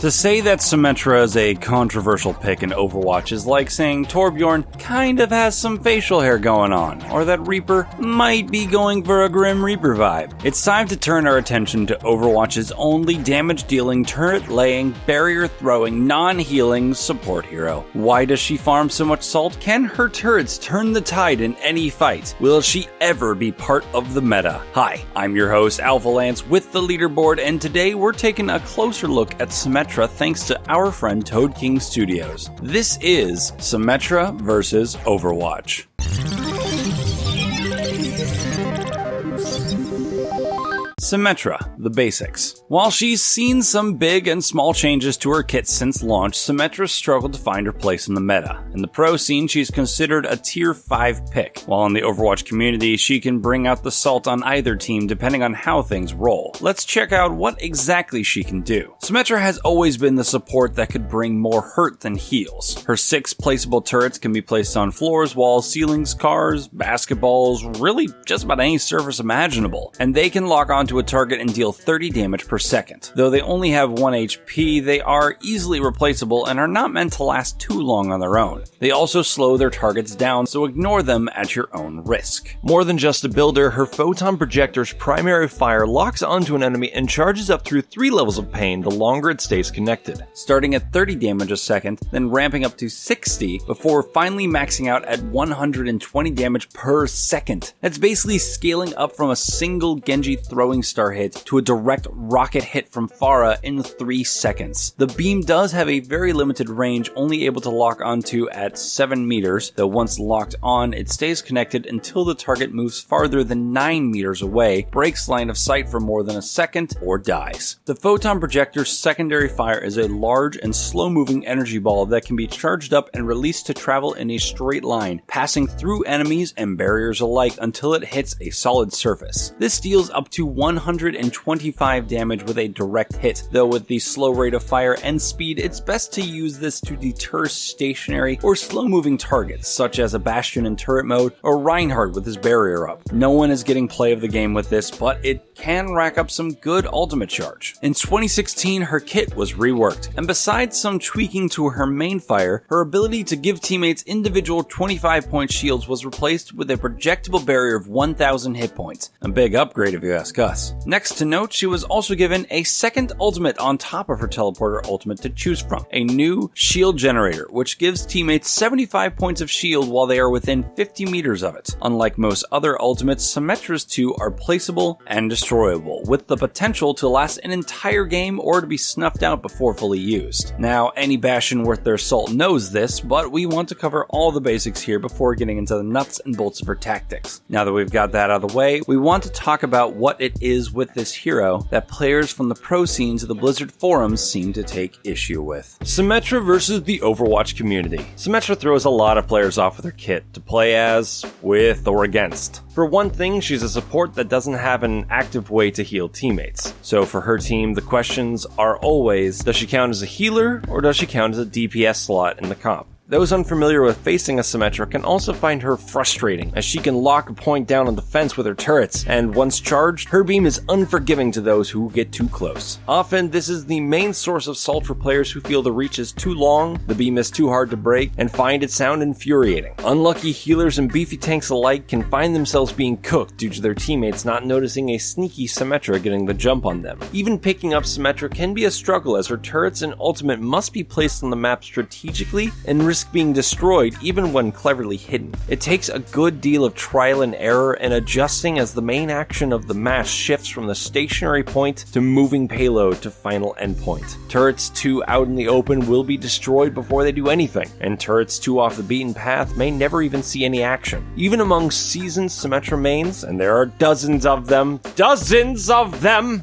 To say that Symmetra is a controversial pick in Overwatch is like saying Torbjorn kind of has some facial hair going on, or that Reaper might be going for a Grim Reaper vibe. It's time to turn our attention to Overwatch's only damage-dealing, turret-laying, barrier-throwing, non-healing support hero. Why does she farm so much salt? Can her turrets turn the tide in any fight? Will she ever be part of the meta? Hi, I'm your host Alpha Lance with the Leaderboard, and today we're taking a closer look at Symmetra thanks to our friend Toad King Studios. This is Symmetra vs. Overwatch. Symmetra, the basics. While she's seen some big and small changes to her kit since launch, Symmetra struggled to find her place in the meta. In the pro scene, she's considered a tier 5 pick, while in the Overwatch community, she can bring out the salt on either team depending on how things roll. Let's check out what exactly she can do. Symmetra has always been the support that could bring more hurt than heals. Her 6 placeable turrets can be placed on floors, walls, ceilings, cars, basketballs, really just about any surface imaginable, and they can lock onto a target and deal 30 damage per second. Though they only have 1 HP, they are easily replaceable and are not meant to last too long on their own. They also slow their targets down, so ignore them at your own risk. More than just a builder, her photon projector's primary fire locks onto an enemy and charges up through 3 levels of pain the longer it stays connected, starting at 30 damage a second, then ramping up to 60 before finally maxing out at 120 damage per second. That's basically scaling up from a single Genji throwing star hit to a direct rocket hit from Pharah in 3 seconds. The beam does have a very limited range, only able to lock onto at 7 meters, though once locked on, it stays connected until the target moves farther than 9 meters away, breaks line of sight for more than a second, or dies. The photon projector's secondary fire is a large and slow-moving energy ball that can be charged up and released to travel in a straight line, passing through enemies and barriers alike until it hits a solid surface. This deals up to 125 damage with a direct hit, though with the slow rate of fire and speed, it's best to use this to deter stationary or slow-moving targets, such as a Bastion in turret mode or Reinhardt with his barrier up. No one is getting play of the game with this, but it can rack up some good ultimate charge. In 2016, her kit was reworked, and besides some tweaking to her main fire, her ability to give teammates individual 25-point shields was replaced with a projectable barrier of 1,000 hit points. A big upgrade if you ask us. Next to note, she was also given a second ultimate on top of her teleporter ultimate to choose from, a new shield generator, which gives teammates 75 points of shield while they are within 50 meters of it. Unlike most other ultimates, Symmetra's 2 are placeable and destroyable, with the potential to last an entire game or to be snuffed out before fully used. Now, any Bastion worth their salt knows this, but we want to cover all the basics here before getting into the nuts and bolts of her tactics. Now that we've got that out of the way, we want to talk about what it is with this hero that players from the pro scene to the Blizzard forums seem to take issue with. Symmetra versus the Overwatch community. Symmetra throws a lot of players off with her kit to play as, with, or against. For one thing, she's a support that doesn't have an active way to heal teammates. So for her team, the questions are always, does she count as a healer or does she count as a DPS slot in the comp? Those unfamiliar with facing a Symmetra can also find her frustrating, as she can lock a point down on the fence with her turrets, and once charged, her beam is unforgiving to those who get too close. Often, this is the main source of salt for players who feel the reach is too long, the beam is too hard to break, and find it sound infuriating. Unlucky healers and beefy tanks alike can find themselves being cooked due to their teammates not noticing a sneaky Symmetra getting the jump on them. Even picking up Symmetra can be a struggle, as her turrets and ultimate must be placed on the map strategically and risk being destroyed even when cleverly hidden. It takes a good deal of trial and error and adjusting as the main action of the mash shifts from the stationary point to moving payload to final endpoint. Turrets 2 out in the open will be destroyed before they do anything, and turrets 2 off the beaten path may never even see any action. Even among seasoned Symmetra mains, and there are dozens of them,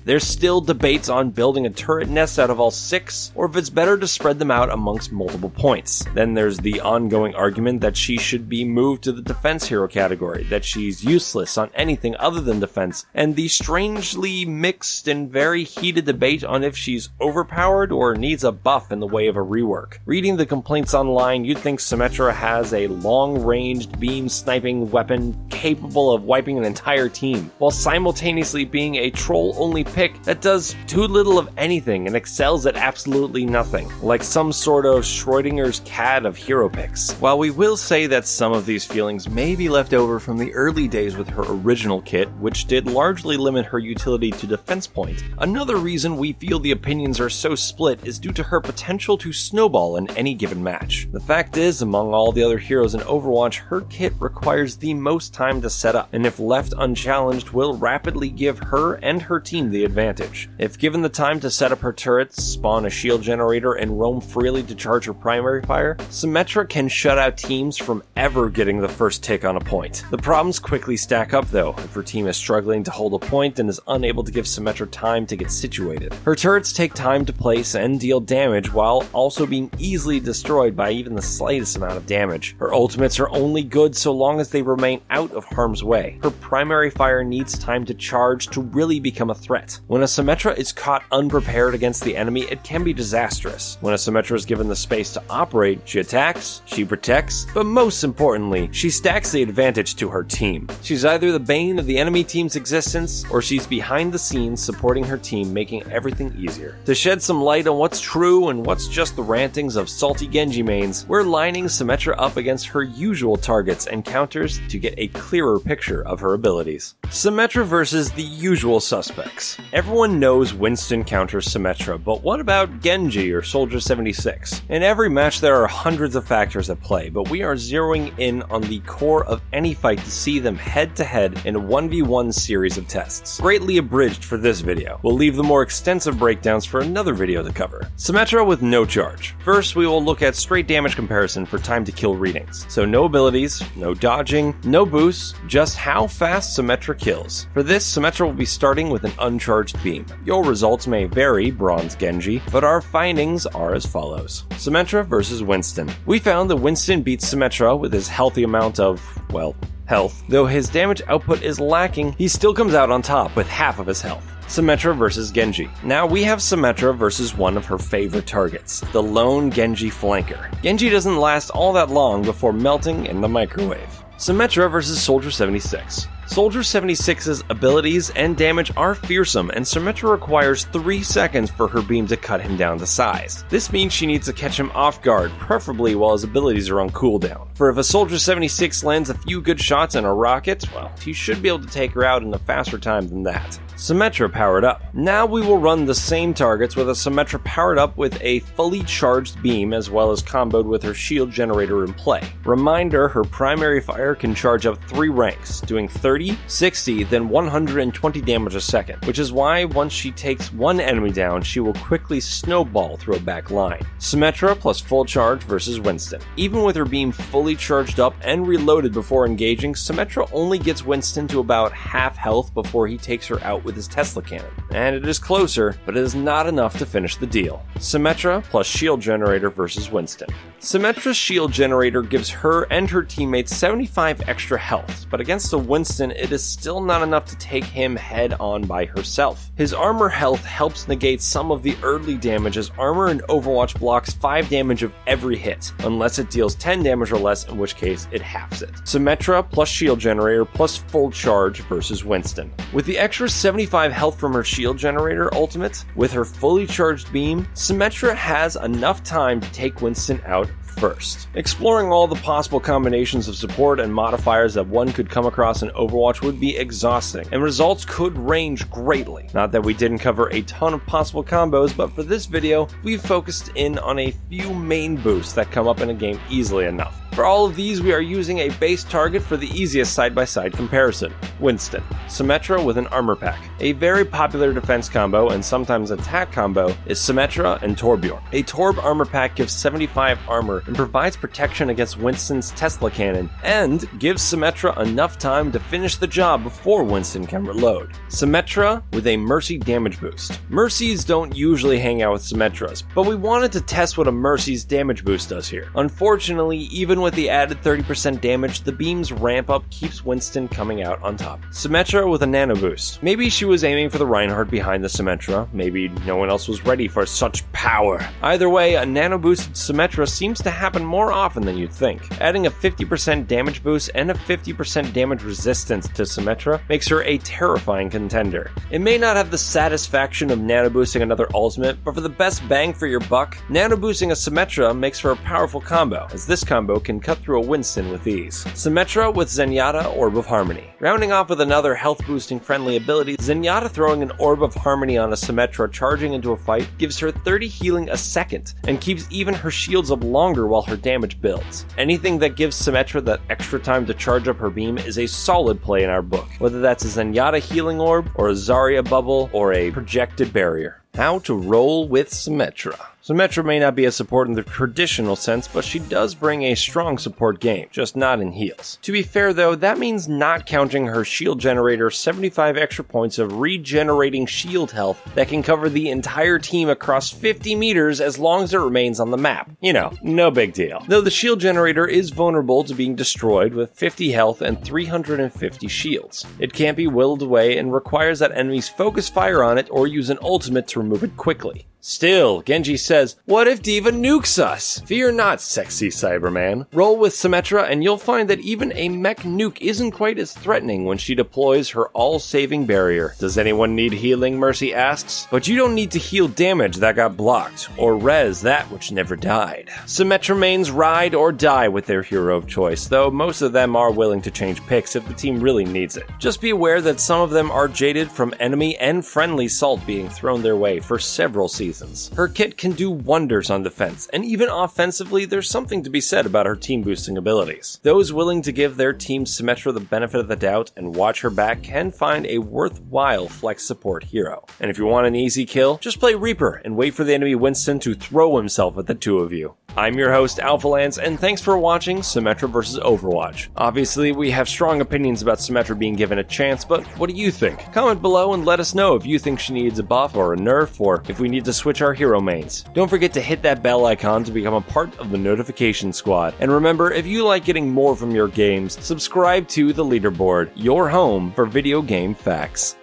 there's still debates on building a turret nest out of all 6, or if it's better to spread them out amongst multiple points. Then there's the ongoing argument that she should be moved to the defense hero category, that she's useless on anything other than defense, and the strangely mixed and very heated debate on if she's overpowered or needs a buff in the way of a rework. Reading the complaints online, you'd think Symmetra has a long-ranged beam sniping weapon capable of wiping an entire team, while simultaneously being a troll-only pick that does too little of anything and excels at absolutely nothing, like some sort of Schrodinger's cat of hero picks. While we will say that some of these feelings may be left over from the early days with her original kit, which did largely limit her utility to defense point, another reason we feel the opinions are so split is due to her potential to snowball in any given match. The fact is, among all the other heroes in Overwatch, her kit requires the most time to set up, and if left unchallenged, will rapidly give her and her team the advantage. If given the time to set up her turrets, spawn a shield generator, and roam freely to charge her primary fire, Symmetra can shut out teams from ever getting the first tick on a point. The problems quickly stack up though, if her team is struggling to hold a point and is unable to give Symmetra time to get situated. Her turrets take time to place and deal damage while also being easily destroyed by even the slightest amount of damage. Her ultimates are only good so long as they remain out of harm's way. Her primary fire needs time to charge to really become a threat. When a Symmetra is caught unprepared against the enemy, it can be disastrous. When a Symmetra is given the space to operate, she attacks, she protects, but most importantly, she stacks the advantage to her team. She's either the bane of the enemy team's existence, or she's behind the scenes supporting her team, making everything easier. To shed some light on what's true and what's just the rantings of salty Genji mains, we're lining Symmetra up against her usual targets and counters to get a clearer picture of her abilities. Symmetra versus the usual suspects. Everyone knows Winston counters Symmetra, but what about Genji or Soldier 76? In every match there are hundreds of factors at play, but we are zeroing in on the core of any fight to see them head to head in a 1v1 series of tests. Greatly abridged for this video. We'll leave the more extensive breakdowns for another video to cover. Symmetra with no charge. First, we will look at straight damage comparison for time to kill readings. So no abilities, no dodging, no boosts, just how fast Symmetra kills. For this, Symmetra will be starting with an uncharged beam. Your results may vary, Bronze Genji, but our findings are as follows. Symmetra versus Winston. We found that Winston beats Symmetra with his healthy amount of, well, health. Though his damage output is lacking, he still comes out on top with half of his health. Symmetra versus Genji. Now we have Symmetra versus one of her favorite targets, the lone Genji flanker. Genji doesn't last all that long before melting in the microwave. Symmetra versus Soldier 76. Soldier 76's abilities and damage are fearsome, and Symmetra requires 3 seconds for her beam to cut him down to size. This means she needs to catch him off guard, preferably while his abilities are on cooldown. For if a Soldier 76 lands a few good shots and a rocket, well, he should be able to take her out in a faster time than that. Symmetra powered up. Now we will run the same targets with a Symmetra powered up with a fully charged beam as well as comboed with her shield generator in play. Reminder, her primary fire can charge up 3 ranks, doing 30, 60, then 120 damage a second, which is why once she takes one enemy down, she will quickly snowball through a back line. Symmetra plus full charge versus Winston. Even with her beam fully charged up and reloaded before engaging, Symmetra only gets Winston to about half health before he takes her out with his Tesla cannon. And it is closer, but it is not enough to finish the deal. Symmetra plus shield generator versus Winston. Symmetra's shield generator gives her and her teammates 75 extra health, but against a Winston, it is still not enough to take him head on by herself. His armor health helps negate some of the early damage, as armor in Overwatch blocks 5 damage of every hit, unless it deals 10 damage or less, in which case it halves it. Symmetra plus shield generator plus full charge versus Winston. With the extra 75 health from her shield generator ultimate, with her fully charged beam, Symmetra has enough time to take Winston out first. Exploring all the possible combinations of support and modifiers that one could come across in Overwatch would be exhausting, and results could range greatly. Not that we didn't cover a ton of possible combos, but for this video, we've focused in on a few main boosts that come up in a game easily enough. For all of these, we are using a base target for the easiest side-by-side comparison: Winston. Symmetra with an armor pack. A very popular defense combo and sometimes attack combo is Symmetra and Torbjorn. A Torb armor pack gives 75 armor and provides protection against Winston's Tesla cannon, and gives Symmetra enough time to finish the job before Winston can reload. Symmetra with a Mercy damage boost. Mercies don't usually hang out with Symmetras, but we wanted to test what a Mercy's damage boost does here. Unfortunately, even with the added 30% damage, the beam's ramp up keeps Winston coming out on top. Symmetra with a nano boost. Maybe she was aiming for the Reinhardt behind the Symmetra, maybe no one else was ready for such power. Either way, a nano boosted Symmetra seems to happen more often than you'd think. Adding a 50% damage boost and a 50% damage resistance to Symmetra makes her a terrifying contender. It may not have the satisfaction of nano boosting another ultimate, but for the best bang for your buck, nano boosting a Symmetra makes for a powerful combo, as this combo can cut through a Winston with ease. Symmetra with Zenyatta Orb of Harmony. Rounding off with another health boosting friendly ability, Zenyatta throwing an Orb of Harmony on a Symmetra charging into a fight gives her 30 healing a second, and keeps even her shields up longer while her damage builds. Anything that gives Symmetra that extra time to charge up her beam is a solid play in our book, whether that's a Zenyatta healing orb, or a Zarya bubble, or a projected barrier. How to roll with Symmetra. Symmetra may not be a support in the traditional sense, but she does bring a strong support game, just not in heals. To be fair though, that means not counting her shield generator 75 extra points of regenerating shield health that can cover the entire team across 50 meters as long as it remains on the map. You know, no big deal. Though the shield generator is vulnerable to being destroyed with 50 health and 350 shields. It can't be willed away and requires that enemies focus fire on it or use an ultimate to remove it quickly. Still, Genji says, "What if D.Va nukes us?" Fear not, sexy Cyberman. Roll with Symmetra and you'll find that even a mech nuke isn't quite as threatening when she deploys her all-saving barrier. Does anyone need healing, Mercy asks? But you don't need to heal damage that got blocked, or res that which never died. Symmetra mains ride or die with their hero of choice, though most of them are willing to change picks if the team really needs it. Just be aware that some of them are jaded from enemy and friendly salt being thrown their way for several seasons. Her kit can do wonders on defense, and even offensively, there's something to be said about her team boosting abilities. Those willing to give their team Symmetra the benefit of the doubt and watch her back can find a worthwhile flex support hero. And if you want an easy kill, just play Reaper and wait for the enemy Winston to throw himself at the two of you. I'm your host, AlphaLance, and thanks for watching Symmetra vs. Overwatch. Obviously, we have strong opinions about Symmetra being given a chance, but what do you think? Comment below and let us know if you think she needs a buff or a nerf, or if we need to switch our hero mains. Don't forget to hit that bell icon to become a part of the notification squad. And remember, if you like getting more from your games, subscribe to the Leaderboard, your home for video game facts.